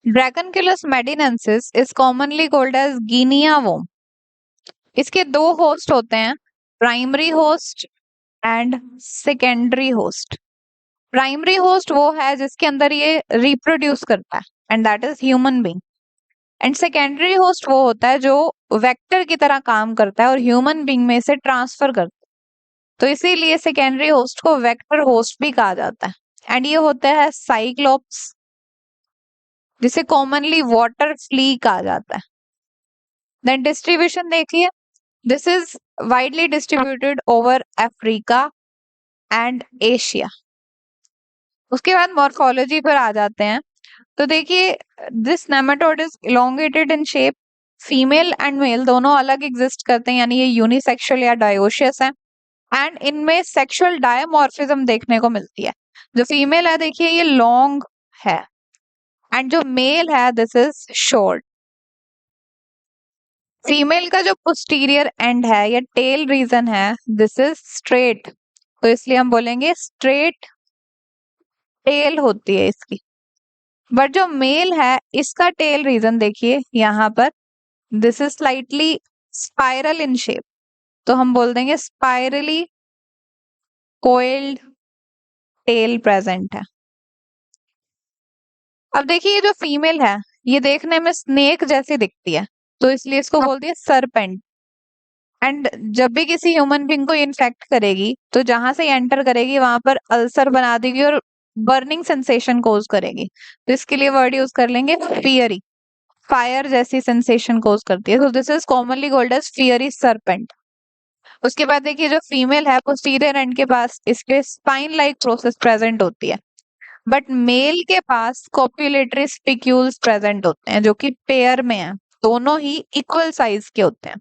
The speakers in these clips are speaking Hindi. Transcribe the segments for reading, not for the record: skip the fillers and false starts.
ड्रैगनकुलस medinensis is commonly called as guinea worm. इसके दो होस्ट होते हैं, primary host and secondary host. Primary host वो है जिसके अंदर ये रिप्रोड्यूस करता है and that is human being. And secondary host वो होता है जो वेक्टर की तरह काम करता है और ह्यूमन बीइंग में से ट्रांसफर करता है। तो इसीलिए सेकेंडरी होस्ट को वेक्टर होस्ट भी कहा जाता है। एंड ये होता है साइक्लोप्स, जिसे कॉमनली वाटर फ्ली कहा जाता है। देन डिस्ट्रीब्यूशन देखिए, this is widely distributed over Africa and Asia. उसके बाद मॉर्फोलॉजी पर आ जाते हैं। तो देखिए, this nematode is elongated in shape. Female and male दोनों अलग एग्जिस्ट करते हैं, यानी ये यूनिसेक्सुअल या डायोशियस है। एंड इनमें सेक्सुअल डायमॉर्फिज्म देखने को मिलती है। जो फीमेल है देखिए ये लॉन्ग है एंड जो मेल है दिस इज शॉर्ट। फीमेल का जो पोस्टीरियर एंड है या टेल रीजन है दिस इज स्ट्रेट, तो इसलिए हम बोलेंगे स्ट्रेट टेल होती है इसकी। बट जो मेल है इसका टेल रीजन देखिए यहाँ पर, this is slightly spiral in shape, तो हम बोल देंगे स्पाइरली कोइल्ड टेल प्रेजेंट है। अब देखिए ये जो फीमेल है ये देखने में स्नेक जैसी दिखती है, तो इसलिए इसको बोलती है सरपेंट। एंड जब भी किसी ह्यूमन बींग को इन्फेक्ट करेगी तो जहां से एंटर करेगी वहां पर अल्सर बना देगी और बर्निंग सेंसेशन कोज करेगी, तो इसके लिए वर्ड यूज कर लेंगे फियरी। फायर जैसी सेंसेशन कोज करती है, तो this is commonly called as fiery serpent. उसके बाद देखिए जो फीमेल है पोस्टीरियर एंड के पास इसके स्पाइन लाइक प्रोसेस प्रेजेंट होती है, बट मेल के पास कॉप्युलेटरी स्पिक्यूल्स प्रेजेंट होते हैं जो कि पेयर में है, दोनों ही इक्वल साइज के होते हैं।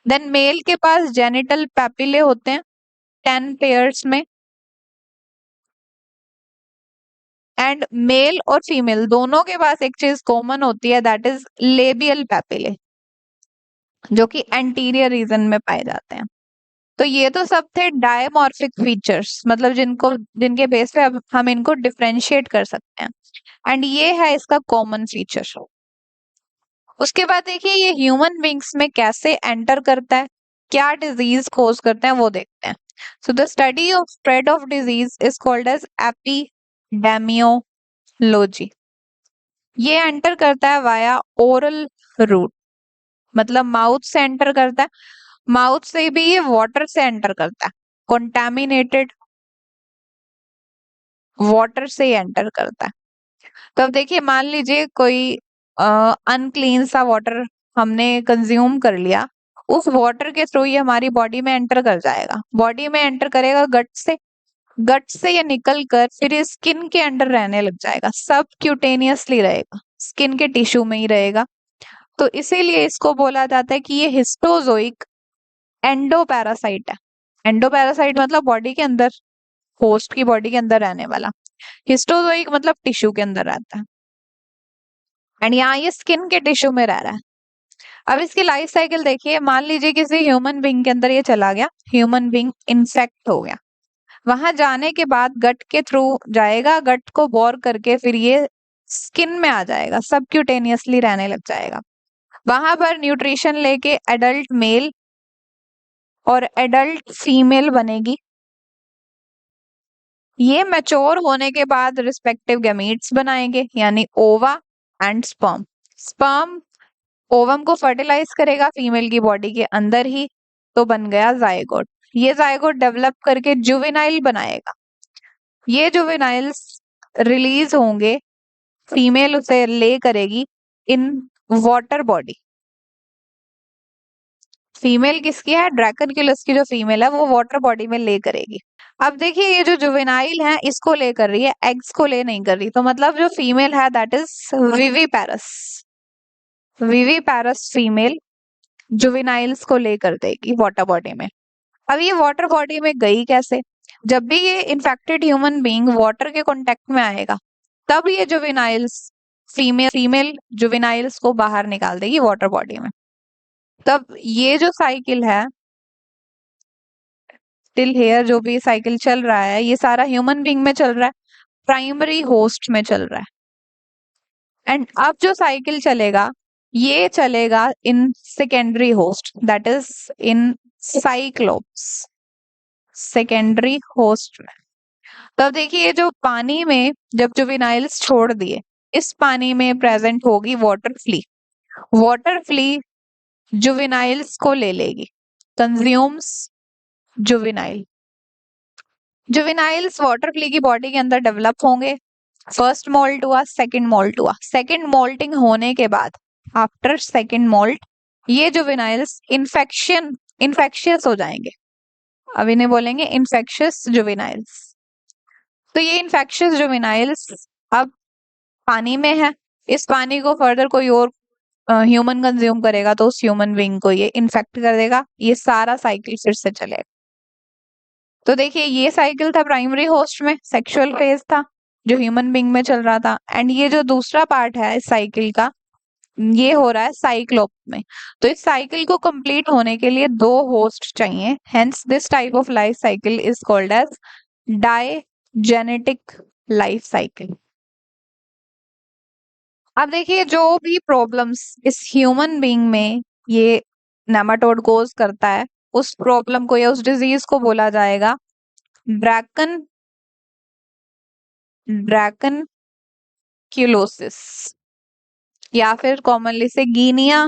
देन मेल के पास जेनिटल पैपिले होते हैं 10 पेयर्स में। एंड मेल और फीमेल दोनों के पास एक चीज कॉमन होती है, दैट इज लेबियल पैपिले, जो कि एंटीरियर रीजन में पाए जाते हैं। तो ये तो सब थे डायमॉर्फिक फीचर्स, मतलब जिनके बेस पे अब हम इनको डिफरेंशिएट कर सकते हैं। एंड ये है इसका कॉमन फीचर। उसके बाद देखिए ये ह्यूमन बींग्स में कैसे एंटर करता है, क्या डिजीज कोज करते हैं वो देखते हैं। So the study of spread of disease is called as epidemiology. ये एंटर करता है वाया ओरल रूट, मतलब माउथ से एंटर करता है। माउथ से भी ये वाटर से एंटर करता है, कॉन्टेमिनेटेड वाटर से एंटर करता है। तो अब देखिए मान लीजिए कोई अनक्लीन सा वाटर हमने कंज्यूम कर लिया, उस वाटर के थ्रू ये हमारी बॉडी में एंटर कर जाएगा। बॉडी में एंटर करेगा गट से, गट से ये निकल कर फिर ये स्किन के अंदर रहने लग जाएगा, सब क्यूटेनियसली रहेगा, स्किन के टिश्यू में ही रहेगा। तो इसीलिए इसको बोला जाता है कि ये हिस्टोजोइक एंडोपैरासाइट है। एंडोपैरासाइट मतलब बॉडी के अंदर, होस्ट की बॉडी के अंदर रहने वाला। हिस्टोजोइक मतलब टिश्यू के अंदर रहता है एंड यहाँ ये स्किन के टिश्यू में रह रहा है। अब इसकी लाइफ साइकिल देखिए, मान लीजिए किसी ह्यूमन बींग के अंदर ये चला गया, ह्यूमन बींग इन्फेक्ट हो गया, वहां जाने के बाद गट के थ्रू जाएगा, गट को बोर करके फिर ये स्किन में आ जाएगा, सबक्यूटेनियसली रहने लग जाएगा। वहां पर न्यूट्रिशन लेके एडल्ट मेल और एडल्ट फीमेल बनेगी। ये मैच्योर होने के बाद रिस्पेक्टिव गैमीट्स बनाएंगे, यानी ओवा एंड स्पर्म। स्पर्म ओवम को फर्टिलाइज करेगा फीमेल की बॉडी के अंदर ही, तो बन गया जायगोट। ये जायगोट डेवलप करके जुवेनाइल बनाएगा। ये जुवेनाइल्स रिलीज होंगे, फीमेल उसे ले करेगी इन वाटर बॉडी। फीमेल किसकी है, ड्रैकनकुलस की जो फीमेल है वो वाटर बॉडी में ले करेगी। अब देखिए ये जो जुवेनाइल है इसको ले कर रही है, एग्स को ले नहीं कर रही, तो मतलब जो फीमेल है दैट इज विवीपैरस। विवीपैरस फीमेल जुवेनाइल्स को ले कर देगी वाटर बॉडी में। अब ये वाटर बॉडी में गई कैसे, जब भी ये इन्फेक्टेड ह्यूमन बीइंग वाटर के कांटेक्ट में आएगा तब ये जुवेनाइल्स फीमेल जुवेनाइल्स को बाहर निकाल देगी वाटर बॉडी में। तब ये जो साइकिल है टिल हेयर, जो भी साइकिल चल रहा है ये सारा ह्यूमन बीइंग में चल रहा है, प्राइमरी होस्ट में चल रहा है। एंड अब जो साइकिल चलेगा ये चलेगा in secondary host, that is in cyclops, secondary host में। तब देखिए ये जो पानी में जब जुवेनाइल्स छोड़ दिए, इस पानी में प्रेजेंट होगी water flea. Water flea juveniles को ले लेगी, consumes juvenile. Juveniles water flea की बॉडी के अंदर डेवलप होंगे। फर्स्ट मोल्ट हुआ, सेकंड मोल्ट हुआ। सेकंड मोल्टिंग होने के बाद आफ्टर सेकंड मोल्ट ये जुवेनाइल्स इन्फेक्शियस हो जाएंगे। अब इन्हें बोलेंगे इन्फेक्शियस जुवेनाइल्स। तो ये इन्फेक्शियस जुवेनाइल्स अब पानी में है, इस पानी को फर्दर कोई और ह्यूमन कंज्यूम करेगा तो उस ह्यूमन बीइंग को ये इन्फेक्ट कर देगा। ये सारा साइकिल फिर से चलेगा। तो देखिए ये साइकिल था प्राइमरी होस्ट में, सेक्सुअल फेज था जो ह्यूमन बीइंग में चल रहा था। एंड ये जो दूसरा पार्ट है इस साइकिल का, ये हो रहा है साइक्लोप में। तो इस साइकिल को कंप्लीट होने के लिए दो होस्ट चाहिए, hence this type of life cycle is called as digenetic life cycle. अब देखिए जो भी प्रॉब्लम्स इस ह्यूमन बीइंग में ये नेमाटोड कोज करता है, उस प्रॉब्लम को या उस डिजीज को बोला जाएगा ड्रैकन ड्रैकनक्यूलोसिस, या फिर कॉमनली से गिनिया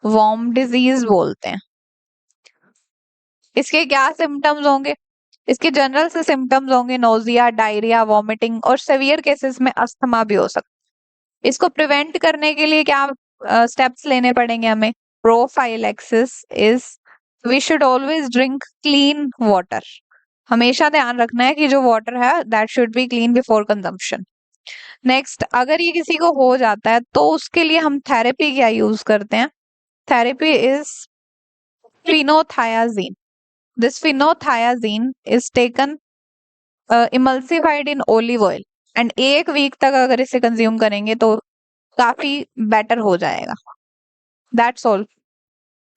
वॉर्म डिजीज बोलते हैं। इसके क्या सिम्टम्स होंगे? इसके जनरल से सिम्टम्स होंगे नोजिया, डायरिया, वॉमिटिंग और सीवियर केसेस में अस्थमा भी हो सकता है। इसको प्रिवेंट करने के लिए क्या स्टेप्स लेने पड़ेंगे हमें? Prophylaxis is we should always drink clean water. हमेशा ध्यान रखना है कि जो वाटर है that should be clean before consumption. Next, अगर ये किसी को हो जाता है तो उसके लिए हम थेरेपी क्या यूज करते हैं? Therapy is phenothiazine. This phenothiazine is taken emulsified in olive oil and 1 week तक अगर इसे कंज्यूम करेंगे तो काफी बेटर हो जाएगा। That's all.